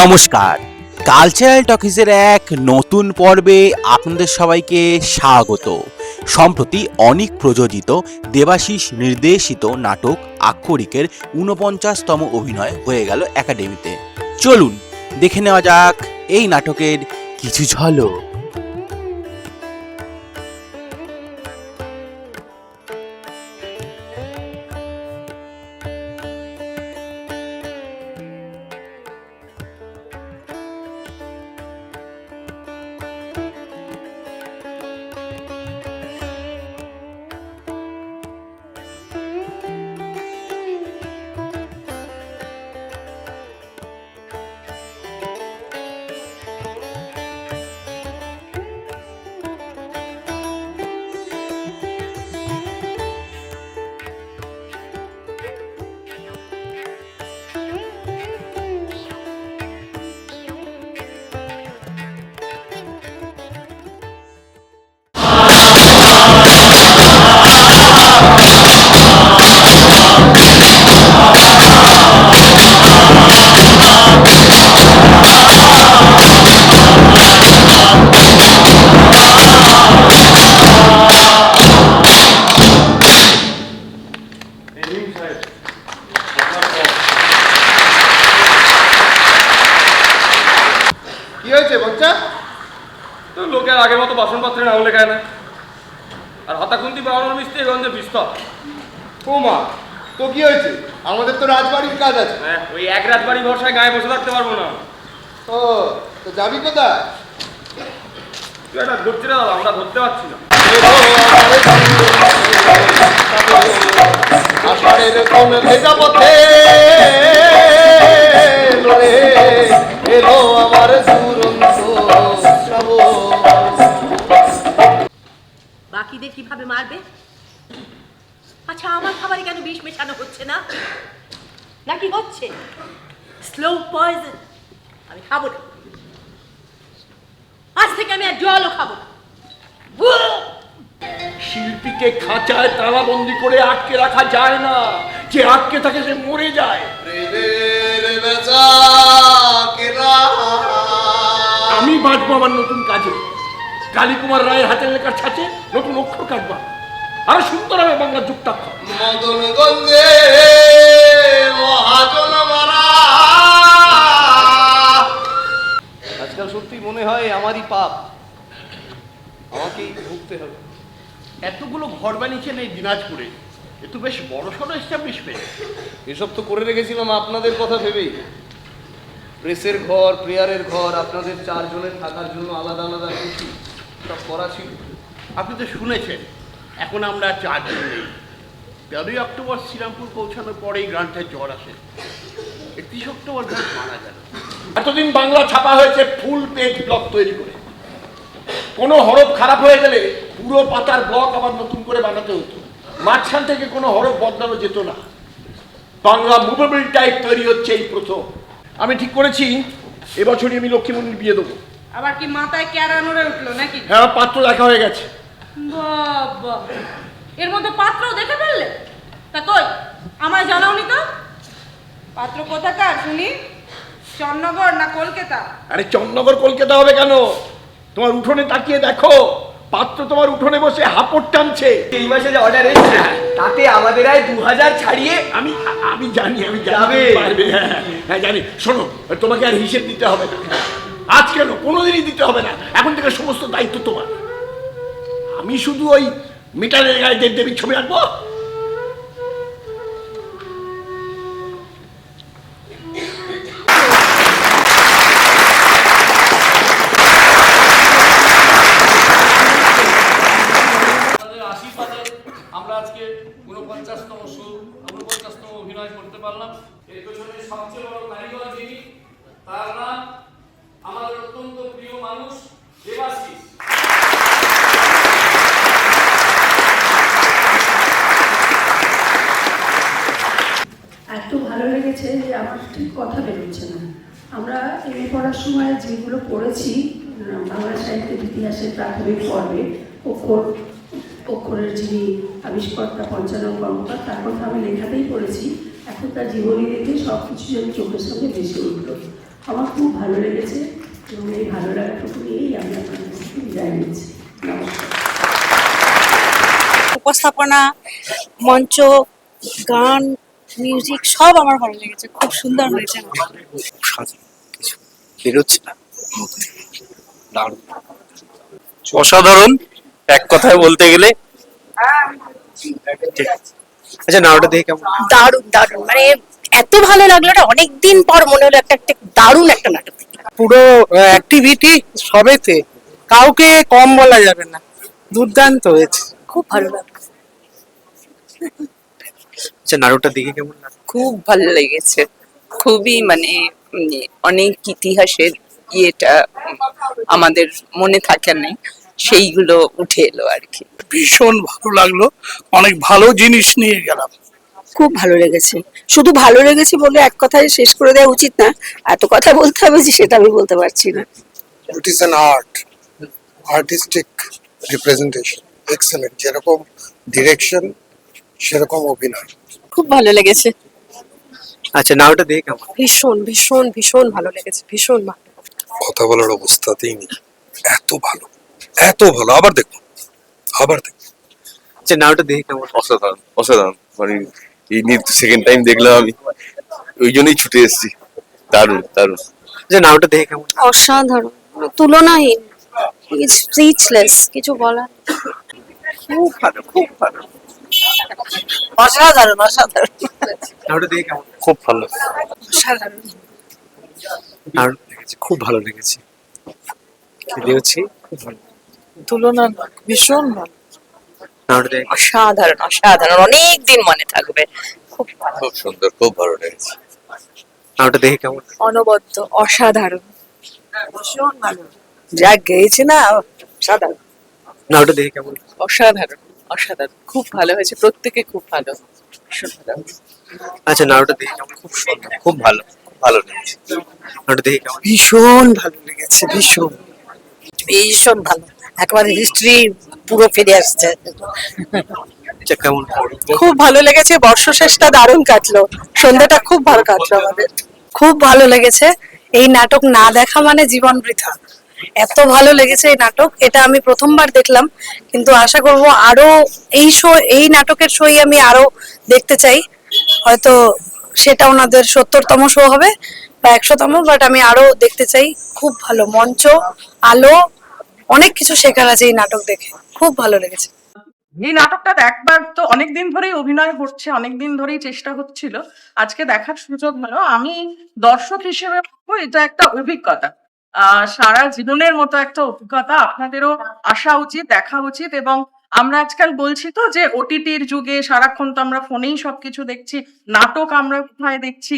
নমস্কার, কালচারাল টকিজের এক নতুন পর্বে আপনাদের সবাইকে স্বাগত। সম্প্রতি অনিক প্রযোজিত দেবাশিস নির্দেশিত নাটক আক্ষরিকের ৪৯তম অভিনয় হয়ে গেল একাডেমিতে। চলুন দেখে নেওয়া যাক এই নাটকের কিছু ঝলক। কি হয়েছে বাচ্চা? তো লোকের আগের মতো বাসনপত্রে নাম লেখায় না, আর হাতাখুন্তি বাড়ানোর মিস্ত্রি গন্ধে বিস্তর। ও মা, তো কি হয়েছে? আমাদের তো রাজবাড়ির কাজ আছে। হ্যাঁ, ওই এক রাত বাড়ি ভরসায় গায়ে বসে থাকতে পারবো না। ও, তো যাবি কোথায়? তুই একটা ধরছি না দাদা, আমরা ধরতে পারছি না। আষাঢ়ের কোন ভেজা পথে এলো আমার দুরন্ত বাকিদের কিভাবে মারবে? আচ্ছা, আমার খাবারে কেন বিষ মেশানো হচ্ছে না? নাকি হচ্ছে স্লো পয়জন? আমি খাবো না, আজ থেকে আমি আর জলও খাবো না। শিল্পীকে খাঁচায় তালাবন্দি করে আটকে রাখা যায় না, যে আটকে থাকে সে মরে যায়। আমি বাঁচবো আমার নতুন কাজে, কালীকুমার রায়ের হাতের লেখার ছাঁচে নতুন অক্ষর কাটবো, আরো সুন্দর হবে বাংলার যুক্তাক্ষর। মদন গঞ্জে মহাজন মারা। আজকাল সত্যি মনে হয় আমারই পাপ, আমাকেই ভুগতে হবে। এতগুলো ঘর বানিয়েছেন এই দিনাজপুরে, এ তো বেশ বড় সড়ো এস্টাবলিশমেন্ট। এসব তো করে রেখেছিলাম আপনাদের কথা ভেবেই। প্রেসের ঘর, প্রেয়ারের ঘর, আপনাদের চারজনের থাকার জন্য আলাদা আলাদা খুশি সব করা ছিল। আপনি তো শুনেছেন এখন আমরা চারজন নেই। ১৩ই অক্টোবর শ্রীরামপুর পৌঁছানোর পরেই গ্রান্টের জ্বর আসে, ৩১ অক্টোবর গ্রান্ট মারা গেল। এতদিন বাংলা ছাপা হয়েছে ফুল পেজ ব্লক তৈরি করে। কোনো হরফ খারাপ হয়ে গেলে পুরো পাতার ব্লক আবার নতুন করে বানাতে হতো, মাঝখান থেকে কোনো হরফ বদলানো যেত না। বাংলা মুভেবল টাইপ তৈরি হচ্ছে এই প্রথম। আমি ঠিক করেছি এবছরই আমি লক্ষ্মীমণির বিয়ে দেবো। আবার কি মাথায় ক্যারা নড়ে উঠলো নাকি? হ্যাঁ, পাত্র দেখা হয়ে গেছে। বাবা, এর মধ্যে পাত্রও দেখে ফেললে? তা কই, আমায় জানাওনি তো? পাত্র কোথাকার শুনি? চন্নগর না কলকাতা? আরে চন্নগর কলকাতা হবে কেন? তোমার উঠোনে তাকিয়ে দেখো, পাত্র তোমার উঠোনে বসে হাপড় টানছে। এই মাসে যে অর্ডার এসেছে তাতে আমাদের আয় ২০০০ ছাড়িয়ে আমি আমি জানি যাবে। পারবে। হ্যাঁ জানি। শোনো, তোমাকে আর হিসেব দিতে হবে না, আজ কেন কোনোদিনই দিতে হবে না। এখন থেকে সমস্ত দায়িত্ব তোমার। আমি শুধু ওই মিটারের গায়ে দেবদেবীর ছবি আঁকবো। আশীর্বাদে আমরা আজকে ৪৯তম অভিনয় করতে পারলাম। এর পেছনে সবচেয়ে বড় কারিগর যিনি, তার নাম আমাদের অত্যন্ত প্রিয় মানুষ দেবাশিস। এত ভালো লেগেছে যে আমার ঠিক কথা বেরোচ্ছে না। আমরা এমএ পড়ার সময় যেগুলো পড়েছি বাংলা সাহিত্যের ইতিহাসের প্রাথমিক পর্বে অক্ষরের যিনি আবিষ্কর্তা পঞ্চানন কর্মকার, তার কথা আমি লেখাতেই পড়েছি। এখন তার জীবনী দেখে সব কিছু যেন চোখের সামনে ভেসে উঠল। আমার খুব ভালো লেগেছে এবং এই ভালো লাগাটুকু নিয়েই আমি আপনাদের কাছে বিদায় নিচ্ছি। নমস্কার। উপস্থাপনা, মঞ্চ, গান, মিউজিক সব আমার ভালো লেগেছে, খুব সুন্দর হয়েছে। বেরোচ্ছে না, দারুণ, অসাধারণ এক কথায় বলতে গেলে। আচ্ছা, নাটকটা দেখে কেমন? দারুণ দারুণ, মানে এত ভালো লাগলো, এটা অনেকদিন পর মনে হলো একটা দারুণ একটা নাটক। পুরো অ্যাক্টিভিটি সবেতে কাউকে কম বলা যাবে না, দুর্দান্ত হয়েছে, খুব ভালো লাগলো। আচ্ছা, নাটকটা দেখে কেমন লাগলো? খুব ভালো লেগেছে, খুবই মানে অনেক ইতিহাসের ইয়েটা আমাদের মনে থাকে না, সেইগুলো উঠে এলো আর কি। ভীষণ ভালো লাগলো, অনেক ভালো জিনিস নিয়ে গেলাম। খুব ভালো লেগেছে, শুধু ভালো লেগেছে বলে এক কথায় শেষ করে দেওয়া উচিত না, এত কথা বলতে হবে যে সেটা আমি বলতে পারছি না। It is an art, artistic representation, excellent. যেরকম ডিরেকশন সেরকম অভিনয়। খুব ভালো লেগেছে, আচ্ছা, নাটকটা দেখে কেমন? ভীষণ ভীষণ ভীষণ ভালো লেগেছে, ভীষণ ভালো। কথা বলার অবস্থাতেই নেই, এত ভালো, এত ভালো। আবার দেখুন, আবার দেখুন। আচ্ছা, নাটকটা দেখে কেমন? অসাধারণ, অসাধারণ, মানে এই নিয়ে সেকেন্ড টাইম দেখলাম আমি, ওই জন্যই ছুটে এসেছি। দারুণ দারুণ। আচ্ছা, নাটকটা দেখে কেমন? অসাধারণ, তুলনাহীন, স্পিচলেস, কিছু বলার। খুব ভালো, খুব ভালো, অসাধারণ অসাধারণ। নাটকটা দেখে কেমন? খুব ভালো। অসাধারণ, নাটক দেখেছি, খুব ভালো লেগেছে, খেতে হচ্ছে, খুব ভালো। তুলনা ভীষণ ভালো। নাটকটা দেখে অসাধারণ অসাধারণ, অনেক দিন মনে থাকবে। খুব সুন্দর, খুব ভালো লেগেছে। নাটকটা দেখে কেমন? অনবদ্য, অসাধারণ, ভীষণ ভালো, যা গেয়েছে না, সাধারণ। নাটকটা দেখে কেমন? অসাধারণ অসাধারণ, খুব ভালো হয়েছে, প্রত্যেকে খুব ভালো, ভীষণ ভালো। আচ্ছা, নাটকটা দেখে কেমন? খুব সুন্দর, খুব ভালো, খুব ভালো লেগেছে। নাটকটা দেখে কেমন? ভীষণ ভালো লেগেছে, ভীষণ ভীষণ ভালো, একেবারে হিস্ট্রি পুরো ফিরে আসছে। আচ্ছা, কেমন? খুব ভালো লেগেছে, বর্ষশেষটা দারুণ কাটলো, সন্ধ্যাটা খুব ভালো কাটলো আমাদের, খুব ভালো লেগেছে। এই নাটক না দেখা মানে জীবন বৃথা, এত ভালো লেগেছে এই নাটক। এটা আমি প্রথমবার দেখলাম, কিন্তু আশা করব আরো এই নাটকের শোই আমি আরো দেখতে চাই। হয়তো সেটা ওনাদের ৭০তম শো হবে বা ১০০তম, বাট আমি আরো দেখতে চাই। খুব ভালো মঞ্চ, আলো, অনেক কিছু শেখার আছে এই নাটক দেখে, খুব ভালো লেগেছে। এই নাটকটা একবার তো অনেকদিন ধরেই অভিনয় হচ্ছে, অনেকদিন ধরেই চেষ্টা হচ্ছিল, আজকে দেখার সুযোগ হলো। আমি দর্শক হিসেবে ভাববো এটা একটা অভিজ্ঞতা, সারা জীবনের মতো একটা অভিজ্ঞতা। আপনাদেরও আসা উচিত, দেখা উচিত। এবং আমরা আজকাল বলছি তো যে ওটিটির যুগে সারাক্ষণ তো আমরা ফোনেই সবকিছু দেখছি, নাটক আমরা কোথায় দেখছি?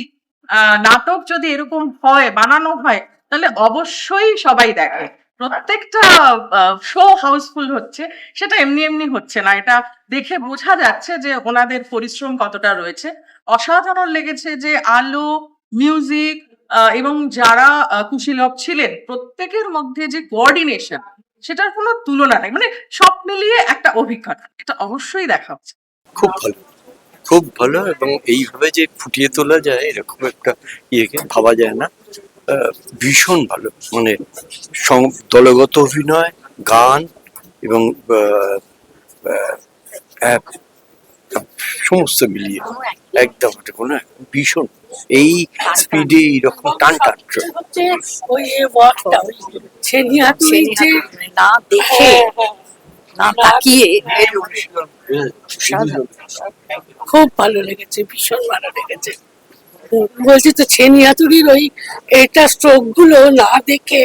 নাটক যদি এরকম হয়, বানানো হয়, তাহলে অবশ্যই সবাই দেখে। প্রত্যেকটা শো হাউসফুল হচ্ছে, সেটা এমনি এমনি হচ্ছে না, এটা দেখে বোঝা যাচ্ছে যে ওনাদের পরিশ্রম কতটা রয়েছে। অসাধারণ লেগেছে যে আলো, মিউজিক এবং যারা কুশীলব ছিলেন প্রত্যেকের মধ্যে যে কোঅর্ডিনেশন, সেটার কোনো তুলনা নেই। মানে সব মিলিয়ে একটা অভিজ্ঞতা, এটা অবশ্যই দেখা উচিত। খুব ভালো, খুব ভালো, এবং এইভাবে যে ফুটিয়ে তোলা যায় এরকম একটা ইয়েকে ভাবা যায় না। ভীষণ ভালো, মানে দলগত অভিনয়, গান এবং সমস্ত মিলিয়ে একদম কোনো ভীষণ, এই স্পিডে এইরকম টান টান ওই ওয়ার্কটা, না দেখে না তাকিয়ে, খুব ভালো লেগেছে, ভীষণ ভালো লেগেছে। বলছি তো, ছেনিয়াতুরির ওই এটা স্ট্রোক গুলো না দেখে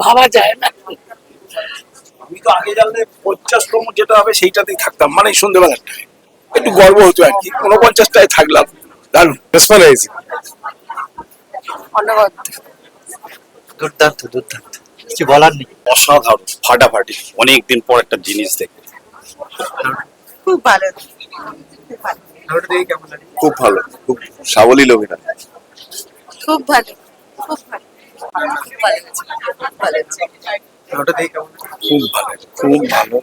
ভাবা যায় না। আমি তো আগে জানলে 50তম যেটা হবে সেইটাতেই থাকতাম, মানে সন্ধ্যেবেলাটায় একটু গর্ব হতো আর কি, 49টায় থাকলাম। দারুণ রেসপন্স হয়েছে, অনবদ্য, দুর্দান্ত দুর্দান্ত, কিছু বলার নেই। অসাধারণ, ফাটাফাটি, অনেকদিন পর একটা জিনিস দেখে খুব ভালো। নাটকটা দেখে কেমন লাগে? খুব ভালো, খুব সাবলীল অভিনয়। খুব ভালো, খুব ভালো, খুব ভালো লেগেছে, খুব ভালো লেগেছে। নাটকটা দেখে কেমন লাগে? খুব ভালো, খুব ভালো,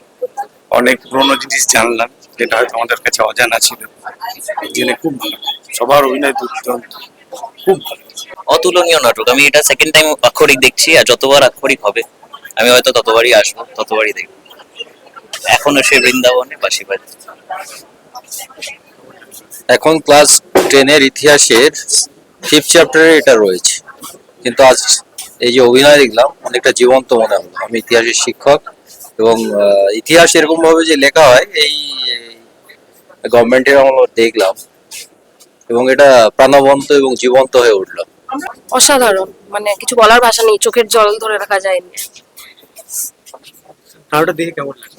অনেক পুরোনো জিনিস জানলাম যেটা হয়তো আমাদের কাছে অজানা ছিল, জেনে খুব ভালো। সবার অভিনয় দুর্দান্ত, খুব ভালো। অতুলনীয় নাটক। আমি এটা সেকেন্ড টাইম আক্ষরিক দেখছি, আর যতবার আক্ষরিক হবে আমি হয়তো ততবারই আসবো, ততবারই দেখবো। এখনো সে বৃন্দাবনে বাঁশি বাজে। এখন ক্লাস 10-এর ইতিহাসের 5th চ্যাপ্টারে এটা রয়েছে, কিন্তু আজ এই যে অভিনয় দেখলাম অনেকটা জীবন্ত মনে হলো। আমি ইতিহাসের শিক্ষক, এবং ইতিহাস এরকম ভাবে যে লেখা হয় এই গভর্নমেন্টের আমরা দেখলাম, এবং এটা প্রাণবন্ত এবং জীবন্ত হয়ে উঠলো। অসাধারণ, মানে কিছু বলার ভাষা নেই, চোখের জল ধরে রাখা যায়নি।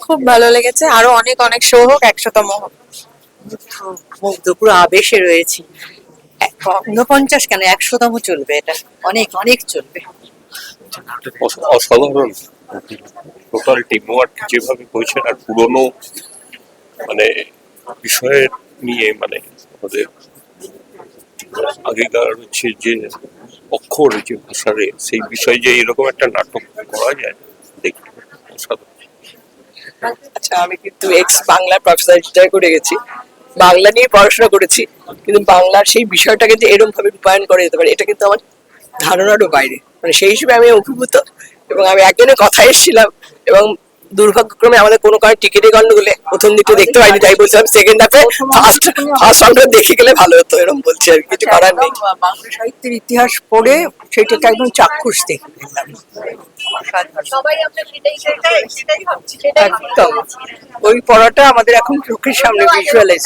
খুব ভালো লেগেছে, আরো অনেক অনেক শো হোক, 100তম হোক। মুগ্ধ, পুরো আবেশে রয়েছি। 49 কেন, 100তম চলবে, এটা অনেক অনেক চলবে। অসাধারণ টোটাল টিম ওয়ার্ক যেভাবে করেছেন, আর পুরনো মানে বিষয়ের নিয়ে, মানে আমাদের আগেকার হচ্ছে যে অক্ষর, যে ভাষারে সেই বিষয়ে যে এরকম একটা নাটক করা যায় দেখতে অসাধারণ। আচ্ছা, আমি কিন্তু বাংলা প্রফেসর করে গেছি, বাংলা নিয়ে পড়াশোনা করেছি, কিন্তু বাংলার সেই বিষয়টাকে যে এরকম ভাবে রূপায়ণ করে যেতে পারে, এটা কিন্তু আমার ধারণারও বাইরে। মানে সেই হিসেবে আমি অভিভূত, এবং আমি একজনের কথা এসেছিলাম, এবং দুর্ভাগ্যক্রমে আমাদের কোনো কারণে টিকিটে গন্ডগোলে প্রথম দিকটা দেখতে পাইনি, তাই বলছিলাম সেকেন্ড হাফে ফার্স্ট রাউন্ডে দেখে গেলে ভালো হতো, এরকম বলছি আর কিছু করার নেই। বাংলা সাহিত্যের ইতিহাস পড়ে সেটাকে একদম চাক্ষুষ দেখে একদম ওই পড়াটা আমাদের এখন চোখের সামনে ভিজুয়ালাইজ।